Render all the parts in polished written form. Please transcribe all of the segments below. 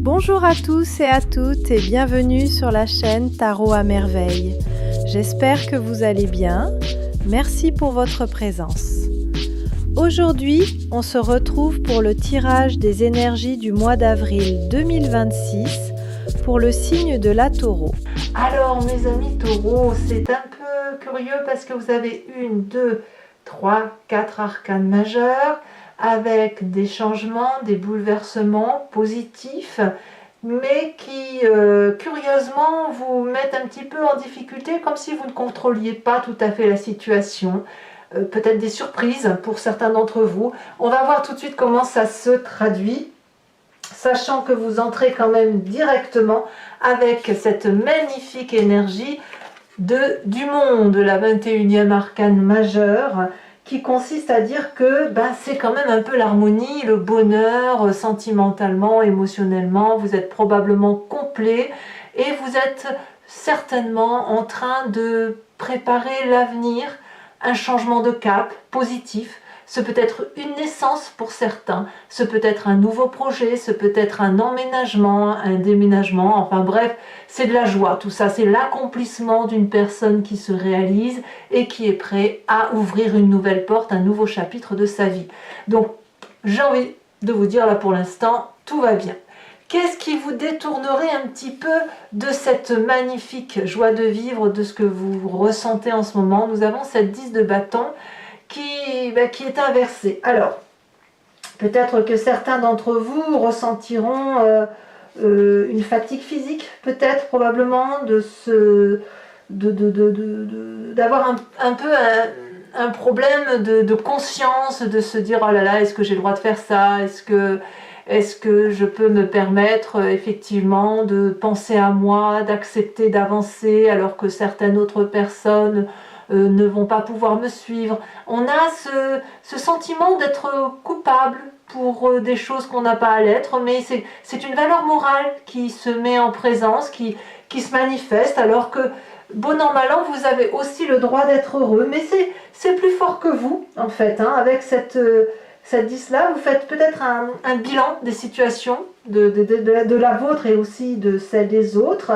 Bonjour à tous et à toutes et bienvenue sur la chaîne Tarot à Merveille. J'espère que vous allez bien. Merci pour votre présence. Aujourd'hui, on se retrouve pour le tirage des énergies du mois d'avril 2026 pour le signe de la Taureau. Alors mes amis Taureaux, c'est un peu curieux parce que vous avez 1, 2, 3, 4 arcanes majeurs avec des changements, des bouleversements positifs, mais qui curieusement vous mettent un petit peu en difficulté, comme si vous ne contrôliez pas tout à fait la situation. Peut-être des surprises pour certains d'entre vous. On va voir tout de suite comment ça se traduit, sachant que vous entrez quand même directement avec cette magnifique énergie du monde, la 21e arcane majeure, qui consiste à dire que c'est quand même un peu l'harmonie, le bonheur, sentimentalement, émotionnellement, vous êtes probablement complet et vous êtes certainement en train de préparer l'avenir, un changement de cap positif. Ce peut être une naissance pour certains, ce peut être un nouveau projet, ce peut être un emménagement, un déménagement, enfin bref, c'est de la joie tout ça, c'est l'accomplissement d'une personne qui se réalise et qui est prêt à ouvrir une nouvelle porte, un nouveau chapitre de sa vie. Donc j'ai envie de vous dire là pour l'instant, tout va bien. Qu'est-ce qui vous détournerait un petit peu de cette magnifique joie de vivre, de ce que vous ressentez en ce moment? Nous avons cette 10 de bâton qui est inversé. Alors, peut-être que certains d'entre vous ressentiront une fatigue physique, peut-être, probablement, d'avoir un peu un problème de conscience, de se dire « Oh là là, est-ce que j'ai le droit de faire ça? Est-ce que je peux me permettre effectivement de penser à moi, d'accepter d'avancer alors que certaines autres personnes ne vont pas pouvoir me suivre ?» On a ce sentiment d'être coupable pour des choses qu'on n'a pas à l'être, mais c'est une valeur morale qui se met en présence, qui se manifeste, alors que bon an mal an, vous avez aussi le droit d'être heureux, mais c'est plus fort que vous, en fait, hein, avec cette 10-là, vous faites peut-être un bilan des situations, de la vôtre et aussi de celle des autres.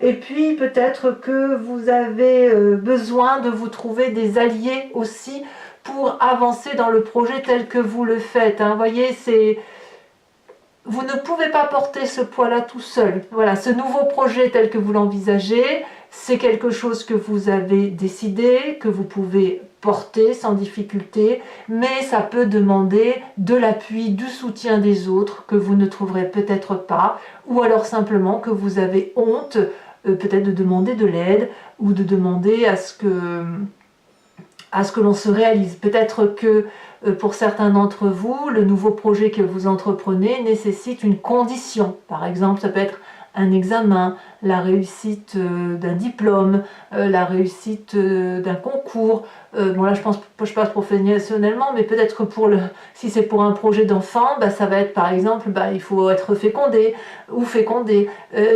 Et puis peut-être que vous avez besoin de vous trouver des alliés aussi pour avancer dans le projet tel que vous le faites. Hein. Vous voyez, vous ne pouvez pas porter ce poids-là tout seul. Voilà, ce nouveau projet tel que vous l'envisagez, c'est quelque chose que vous avez décidé, que vous pouvez porter sans difficulté, mais ça peut demander de l'appui, du soutien des autres que vous ne trouverez peut-être pas, ou alors simplement que vous avez honte peut-être de demander de l'aide ou de demander à ce que l'on se réalise. Peut-être que pour certains d'entre vous, le nouveau projet que vous entreprenez nécessite une condition. Par exemple, ça peut être un examen, la réussite d'un diplôme, la réussite d'un concours. Bon là je passe professionnellement, mais peut-être que si c'est pour un projet d'enfant, ça va être par exemple, il faut être fécondé ou fécondé.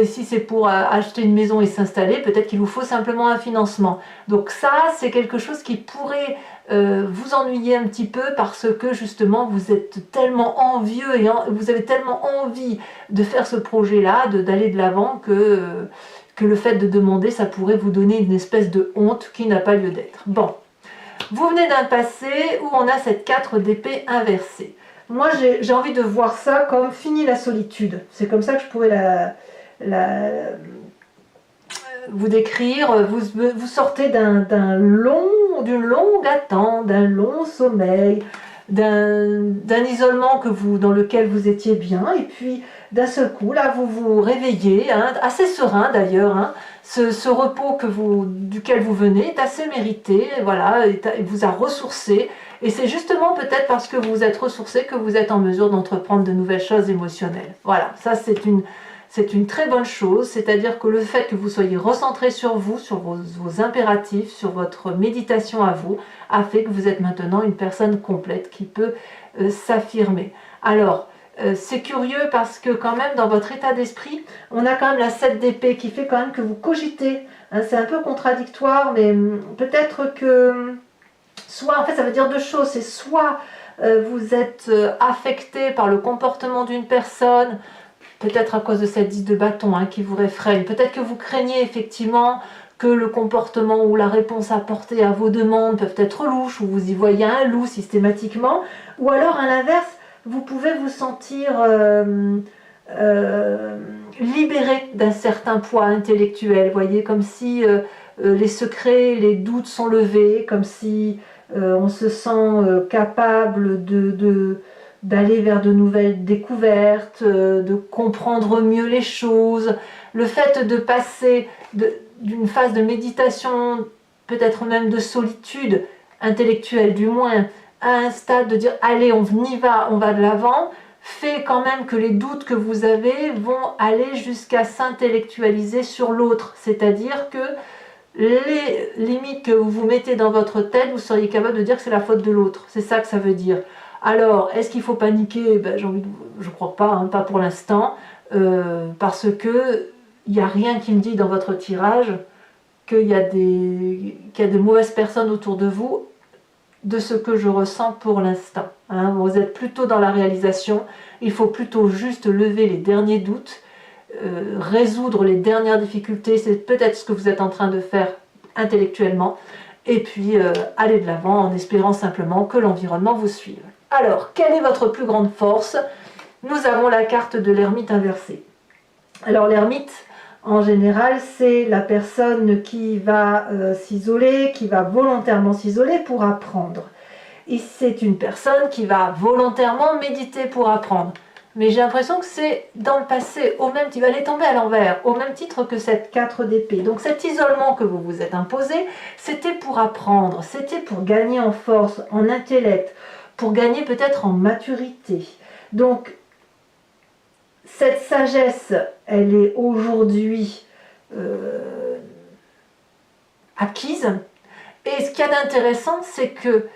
Si c'est pour acheter une maison et s'installer, peut-être qu'il vous faut simplement un financement. Donc ça, c'est quelque chose qui pourrait vous ennuyer un petit peu parce que justement vous êtes tellement envieux et vous avez tellement envie de faire ce projet-là, d'aller de l'avant que le fait de demander, ça pourrait vous donner une espèce de honte qui n'a pas lieu d'être. Bon, vous venez d'un passé où on a cette 4 d'épée inversée. Moi, j'ai envie de voir ça comme fini la solitude. C'est comme ça que je pourrais vous décrire. Vous sortez d'une longue attente, d'un long sommeil, d'un isolement dans lequel vous étiez bien, et puis d'un seul coup, là, vous vous réveillez, hein, assez serein d'ailleurs, hein, ce repos duquel vous venez est assez mérité, voilà, il vous a ressourcé, et c'est justement peut-être parce que vous êtes ressourcé que vous êtes en mesure d'entreprendre de nouvelles choses émotionnelles. Voilà, ça c'est une très bonne chose, c'est-à-dire que le fait que vous soyez recentré sur vous, sur vos impératifs, sur votre méditation à vous, a fait que vous êtes maintenant une personne complète qui peut s'affirmer. Alors, c'est curieux parce que quand même dans votre état d'esprit, on a quand même la 7 d'épée qui fait quand même que vous cogitez. Hein, c'est un peu contradictoire, mais peut-être que soit, en fait ça veut dire deux choses, c'est soit vous êtes affecté par le comportement d'une personne, peut-être à cause de cette 10 de bâton qui vous réfrène. Peut-être que vous craignez effectivement que le comportement ou la réponse apportée à vos demandes peuvent être louches, ou vous y voyez un loup systématiquement, ou alors à l'inverse, vous pouvez vous sentir libéré d'un certain poids intellectuel, voyez, comme si les secrets, les doutes sont levés, comme si on se sent capable d'aller vers de nouvelles découvertes, de comprendre mieux les choses. Le fait de passer d'une phase de méditation, peut-être même de solitude intellectuelle du moins, à un stade de dire allez, on y va, on va de l'avant, fait quand même que les doutes que vous avez vont aller jusqu'à s'intellectualiser sur l'autre. C'est-à-dire que les limites que vous vous mettez dans votre tête, vous seriez capable de dire que c'est la faute de l'autre. C'est ça que ça veut dire. Alors, est-ce qu'il faut paniquer? Je ne crois pas, pas pour l'instant, parce que il n'y a rien qui me dit dans votre tirage qu'il y a des mauvaises personnes autour de vous, de ce que je ressens pour l'instant. Vous êtes plutôt dans la réalisation, il faut plutôt juste lever les derniers doutes, résoudre les dernières difficultés, c'est peut-être ce que vous êtes en train de faire intellectuellement, et puis aller de l'avant en espérant simplement que l'environnement vous suive. Alors, quelle est votre plus grande force? Nous avons la carte de l'ermite inversée. Alors l'ermite, en général, c'est la personne qui va s'isoler, qui va volontairement s'isoler pour apprendre. Et c'est une personne qui va volontairement méditer pour apprendre. Mais j'ai l'impression que c'est dans le passé, au même titre, elle est tombée à l'envers, au même titre que cette 4 d'épée. Donc cet isolement que vous vous êtes imposé, c'était pour apprendre, c'était pour gagner en force, en intellect, pour gagner peut-être en maturité. Donc cette sagesse, elle est aujourd'hui acquise. Et ce qu'il y a d'intéressant, c'est que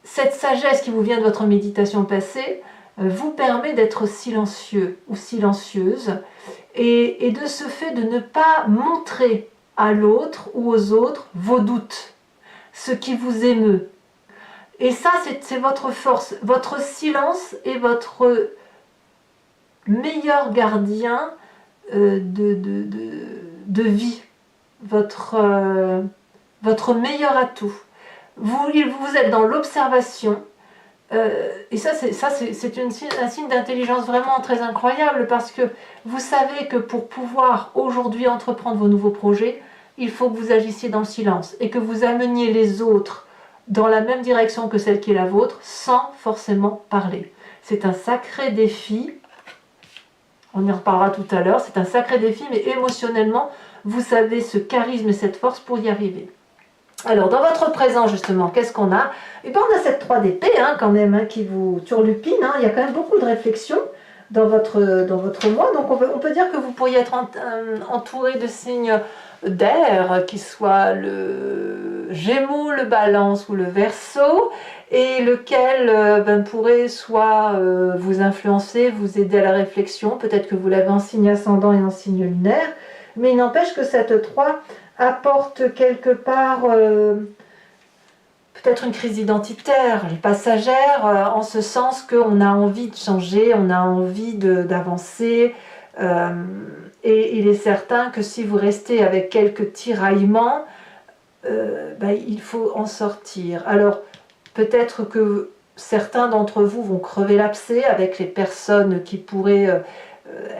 cette sagesse qui vous vient de votre méditation passée vous permet d'être silencieux ou silencieuse et de ce fait de ne pas montrer à l'autre ou aux autres vos doutes, ce qui vous émeut. Et ça, c'est votre force. Votre silence est votre meilleur gardien de vie, votre meilleur atout. Vous êtes dans l'observation, et ça c'est un signe d'intelligence vraiment très incroyable, parce que vous savez que pour pouvoir aujourd'hui entreprendre vos nouveaux projets, il faut que vous agissiez dans le silence et que vous ameniez les autres dans la même direction que celle qui est la vôtre sans forcément parler. C'est un sacré défi. On y reparlera tout à l'heure, c'est un sacré défi, mais émotionnellement, vous avez ce charisme et cette force pour y arriver. Alors, dans votre présent, justement, qu'est-ce qu'on a? Et bien, on a cette 3 d'épée, quand même, qui vous turlupine. Il y a quand même beaucoup de réflexion dans votre moi. Donc, on peut dire que vous pourriez être entouré de signes d'air, qui soient le Gémeaux, le Balance ou le Verseau, et lequel pourrait soit vous influencer, vous aider à la réflexion. Peut-être que vous l'avez en signe ascendant et en signe lunaire, mais il n'empêche que cette 3 apporte quelque part peut-être une crise identitaire, passagère, en ce sens qu'on a envie de changer, on a envie d'avancer, et il est certain que si vous restez avec quelques tiraillements, il faut en sortir. Alors peut-être que certains d'entre vous vont crever l'abcès avec les personnes qui pourraient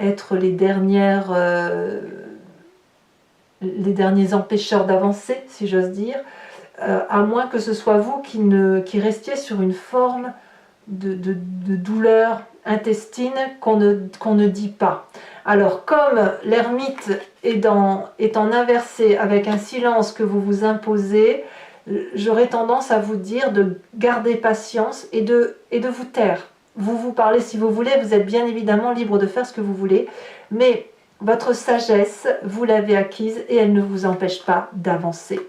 être les derniers empêcheurs d'avancer, si j'ose dire, à moins que ce soit vous qui restiez sur une forme de douleur intestine qu'on ne dit pas. Alors, comme l'ermite est en inversé avec un silence que vous vous imposez, j'aurais tendance à vous dire de garder patience et de vous taire. Vous parlez si vous voulez, vous êtes bien évidemment libre de faire ce que vous voulez, mais votre sagesse, vous l'avez acquise et elle ne vous empêche pas d'avancer.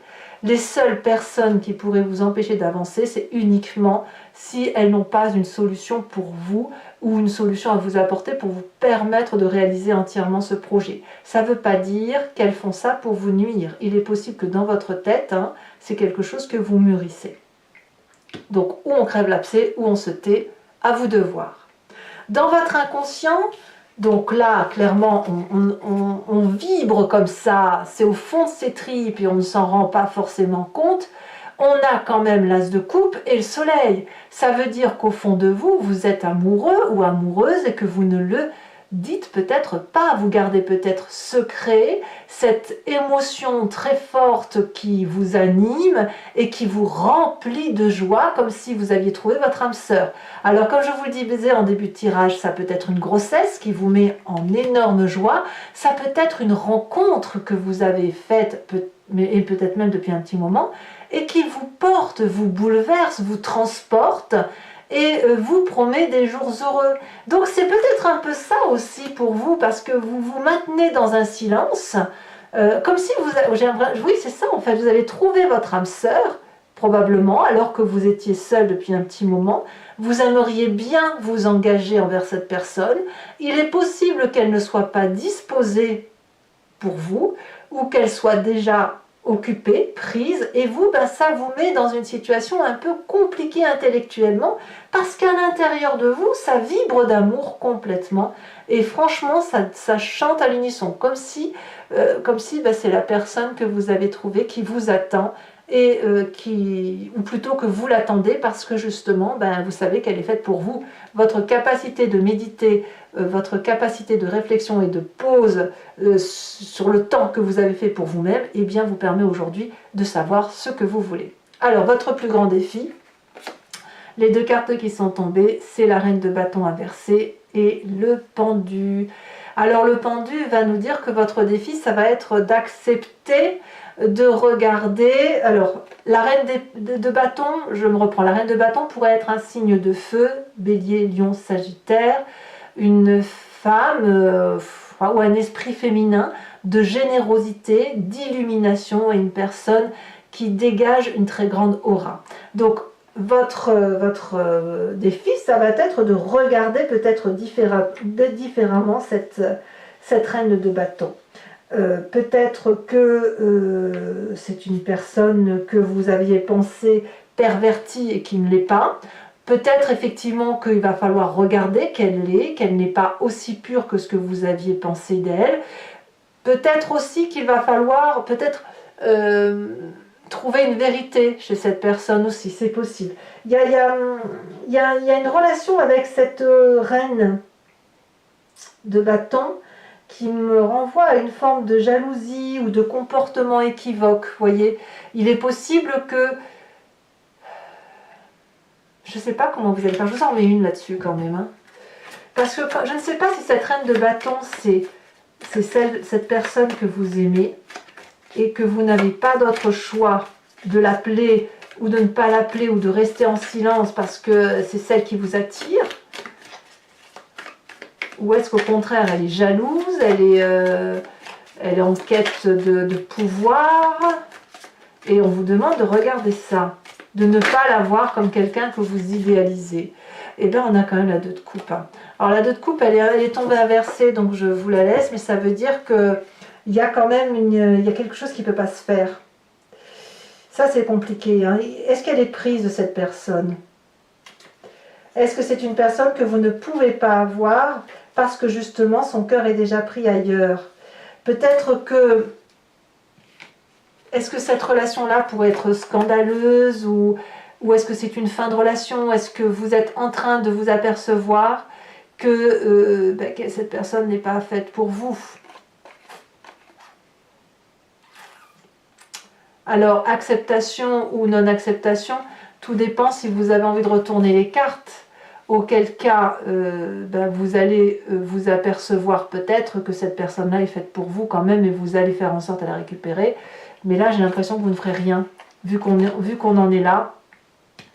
Les seules personnes qui pourraient vous empêcher d'avancer, c'est uniquement si elles n'ont pas une solution pour vous ou une solution à vous apporter pour vous permettre de réaliser entièrement ce projet. Ça ne veut pas dire qu'elles font ça pour vous nuire. Il est possible que dans votre tête, c'est quelque chose que vous mûrissez. Donc, ou on crève l'abcès, ou on se tait, à vous de voir. Dans votre inconscient, Donc là, clairement, on vibre comme ça, c'est au fond de ses tripes et on ne s'en rend pas forcément compte. On a quand même l'as de coupe et le soleil. Ça veut dire qu'au fond de vous, vous êtes amoureux ou amoureuse et que vous ne le dites peut-être pas. Vous gardez peut-être secret cette émotion très forte qui vous anime et qui vous remplit de joie comme si vous aviez trouvé votre âme sœur. Alors comme je vous le disais en début de tirage, ça peut être une grossesse qui vous met en énorme joie. Ça peut être une rencontre que vous avez faite et peut-être même depuis un petit moment et qui vous porte, vous bouleverse, vous transporte et vous promet des jours heureux. Donc c'est peut-être un peu ça aussi pour vous, parce que vous vous maintenez dans un silence, comme si oui, c'est ça en fait, vous avez trouvé votre âme sœur, probablement, alors que vous étiez seul depuis un petit moment. Vous aimeriez bien vous engager envers cette personne. Il est possible qu'elle ne soit pas disposée pour vous, ou qu'elle soit déjà occupée, prise, et vous, ça vous met dans une situation un peu compliquée intellectuellement, parce qu'à l'intérieur de vous, ça vibre d'amour complètement, et franchement, ça chante à l'unisson, comme si c'est la personne que vous avez trouvée qui vous attend, et ou plutôt que vous l'attendez parce que justement, vous savez qu'elle est faite pour vous. Votre capacité de méditer, votre capacité de réflexion et de pause sur le temps que vous avez fait pour vous-même, vous permet aujourd'hui de savoir ce que vous voulez. Alors, votre plus grand défi, les deux cartes qui sont tombées, c'est la reine de bâton inversée et le pendu. Alors, le pendu va nous dire que votre défi, ça va être d'accepter de regarder. Alors, la reine de bâton, je me reprends, la reine de bâton pourrait être un signe de feu, bélier, lion, sagittaire, une femme ou un esprit féminin de générosité, d'illumination et une personne qui dégage une très grande aura. Donc, votre défi, ça va être de regarder peut-être différemment cette reine de bâton. Peut-être que c'est une personne que vous aviez pensé pervertie et qui ne l'est pas. Peut-être effectivement qu'il va falloir regarder qu'elle n'est pas aussi pure que ce que vous aviez pensé d'elle. Peut-être aussi qu'il va falloir trouver une vérité chez cette personne aussi, c'est possible. Il y a une relation avec cette reine de bâton qui me renvoie à une forme de jalousie ou de comportement équivoque. Vous voyez, il est possible que... Je ne sais pas comment vous allez faire, je vous en mets une là-dessus quand même. Hein. Parce que je ne sais pas si cette reine de bâton, c'est cette personne que vous aimez et que vous n'avez pas d'autre choix de l'appeler ou de ne pas l'appeler ou de rester en silence parce que c'est celle qui vous attire. Ou est-ce qu'au contraire, elle est jalouse, elle est en quête de pouvoir, et on vous demande de regarder ça, de ne pas la voir comme quelqu'un que vous idéalisez. Et bien, on a quand même la 2 de coupe. Hein. Alors, la 2 de coupe, elle est tombée inversée, donc je vous la laisse, mais ça veut dire qu'il y a quand même il y a quelque chose qui ne peut pas se faire. Ça, c'est compliqué. Hein. Est-ce qu'elle est prise de cette personne? Est-ce que c'est une personne que vous ne pouvez pas avoir parce que justement son cœur est déjà pris ailleurs? Peut-être que... Est-ce que cette relation-là pourrait être scandaleuse ou est-ce que c'est une fin de relation? Est-ce que vous êtes en train de vous apercevoir que cette personne n'est pas faite pour vous? Alors, acceptation ou non-acceptation, tout dépend si vous avez envie de retourner les cartes. Auquel cas, vous allez vous apercevoir peut-être que cette personne-là est faite pour vous quand même et vous allez faire en sorte de la récupérer. Mais là, j'ai l'impression que vous ne ferez rien. Vu qu'on en est là,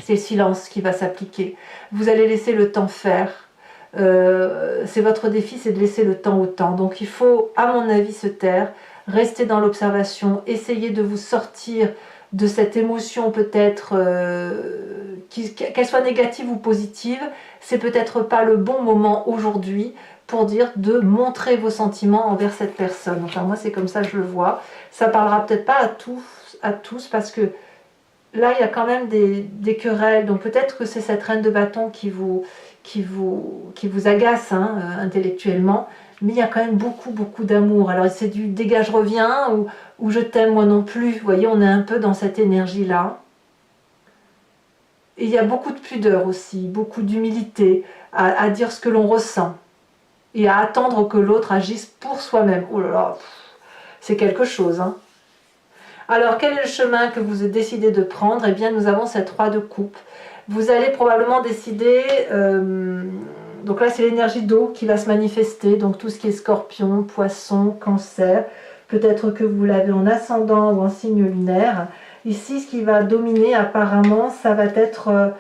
c'est le silence qui va s'appliquer. Vous allez laisser le temps faire. C'est votre défi, c'est de laisser le temps au temps. Donc il faut, à mon avis, se taire, rester dans l'observation, essayer de vous sortir de cette émotion peut-être, qu'elle soit négative ou positive. C'est peut-être pas le bon moment aujourd'hui pour dire de montrer vos sentiments envers cette personne. Enfin, moi, c'est comme ça que je le vois. Ça parlera peut-être pas à tous parce que là, il y a quand même des querelles. Donc peut-être que c'est cette reine de bâton qui vous qui vous agace hein, intellectuellement, mais il y a quand même beaucoup d'amour. Alors c'est du dégage reviens ou je t'aime moi non plus. Vous voyez, on est un peu dans cette énergie-là. Et il y a beaucoup de pudeur aussi, beaucoup d'humilité à dire ce que l'on ressent et à attendre que l'autre agisse pour soi-même. Oh là là, c'est quelque chose. Hein. Alors, quel est le chemin que vous décidez de prendre? Eh bien, nous avons cette roi de coupe. Vous allez probablement décider... donc là, c'est l'énergie d'eau qui va se manifester. Donc, tout ce qui est scorpion, poisson, cancer. Peut-être que vous l'avez en ascendant ou en signe lunaire. Ici, ce qui va dominer, apparemment, ça va être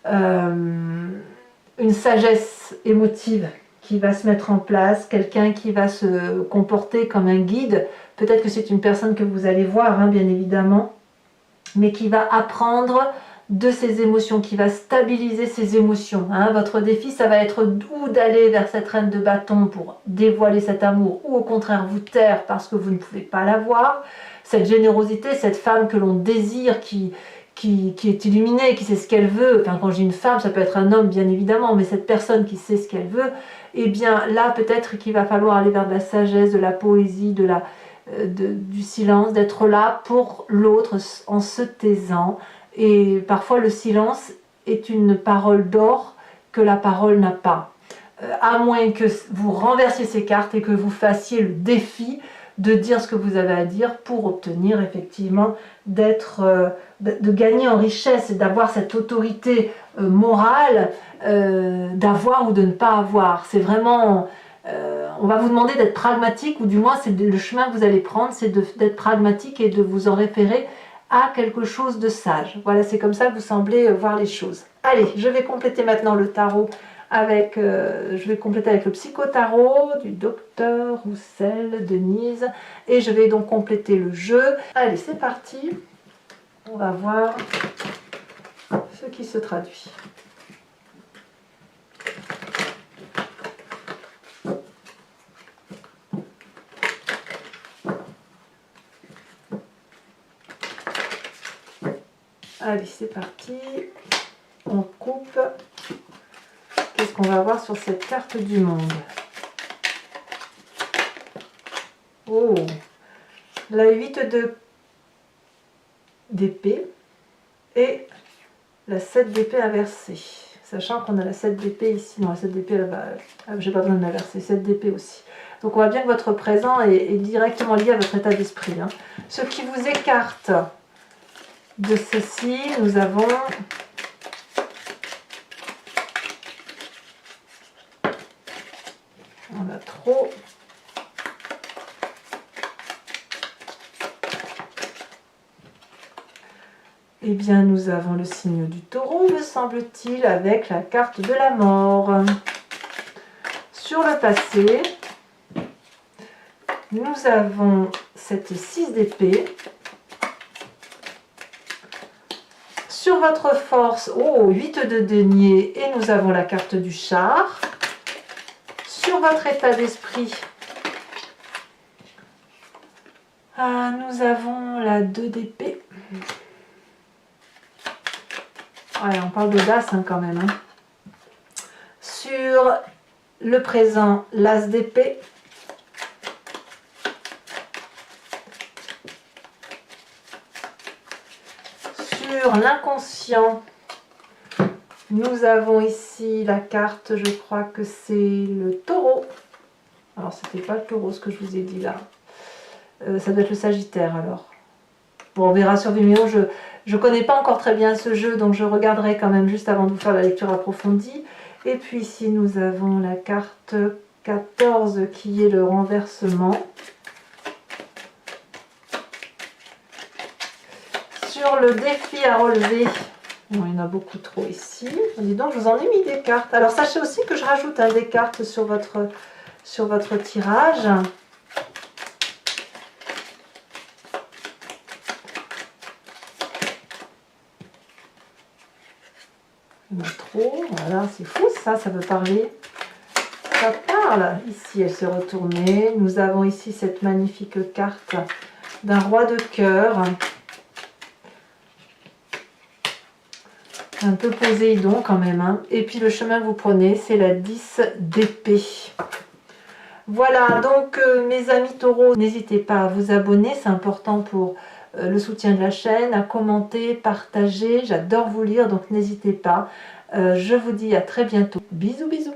une sagesse émotive qui va se mettre en place. Quelqu'un qui va se comporter comme un guide. Peut-être que c'est une personne que vous allez voir, hein, bien évidemment, mais qui va apprendre de ses émotions, qui va stabiliser ses émotions. Hein. Votre défi, ça va être ou d'aller vers cette reine de bâton pour dévoiler cet amour, ou au contraire vous taire parce que vous ne pouvez pas l'avoir. Cette générosité, cette femme que l'on désire, qui est illuminée, qui sait ce qu'elle veut. Enfin, quand je dis une femme, ça peut être un homme, bien évidemment, mais cette personne qui sait ce qu'elle veut, eh bien là, peut-être qu'il va falloir aller vers de la sagesse, de la poésie, du silence, d'être là pour l'autre en se taisant. Et parfois le silence est une parole d'or que la parole n'a pas. À moins que vous renversiez ces cartes et que vous fassiez le défi de dire ce que vous avez à dire pour obtenir effectivement de gagner en richesse et d'avoir cette autorité morale d'avoir ou de ne pas avoir. C'est vraiment... on va vous demander d'être pragmatique, ou du moins c'est le chemin que vous allez prendre, c'est d'être pragmatique et de vous en référer à quelque chose de sage. Voilà, c'est comme ça que vous semblez voir les choses. Allez, je vais compléter maintenant le tarot avec, je vais compléter avec le psychotarot du docteur Roussel Denise, et je vais donc compléter le jeu. Allez, c'est parti. On va voir ce qui se traduit. Allez, c'est parti. On coupe. Qu'est-ce qu'on va voir sur cette carte du monde? Oh, la 8 d'épée et la 7 d'épée inversée. Sachant qu'on a la 7 d'épée ici. Non, la 7 d'épée là-bas, j'ai pas besoin de l'inverser. 7 d'épée aussi. Donc on voit bien que votre présent est directement lié à votre état d'esprit. Hein. Ce qui vous écarte de ceci, nous avons on a trop eh bien nous avons le signe du taureau, me semble-t-il, avec la carte de la mort. Sur le passé, nous avons cette 6 d'épée. Sur votre force, oh, 8 de denier, et nous avons la carte du char. Sur votre état d'esprit, nous avons la 2 d'épée. Ouais, on parle d'audace hein, quand même. Hein. Sur le présent, l'as d'épée. Sur l'inconscient, nous avons ici la carte, je crois que c'est le taureau. Alors, c'était pas le taureau ce que je vous ai dit là. Ça doit être le Sagittaire alors. Bon, on verra sur Vimeo. Je connais pas encore très bien ce jeu, donc je regarderai quand même juste avant de vous faire la lecture approfondie. Et puis ici, nous avons la carte 14 qui est le renversement. Sur le défi à relever, bon, il y en a beaucoup trop ici. Dis donc, je vous en ai mis des cartes. Alors, sachez aussi que je rajoute des cartes sur votre tirage. Il y en a trop. Voilà, c'est fou ça veut parler. Ça parle. Ici, elle s'est retournée. Nous avons ici cette magnifique carte d'un roi de cœur. Un peu Poséidon quand même. Hein. Et puis le chemin que vous prenez, c'est la 10 d'épée. Voilà, donc mes amis taureaux, n'hésitez pas à vous abonner, c'est important pour le soutien de la chaîne, à commenter, partager. J'adore vous lire, donc n'hésitez pas. Je vous dis à très bientôt. Bisous, bisous.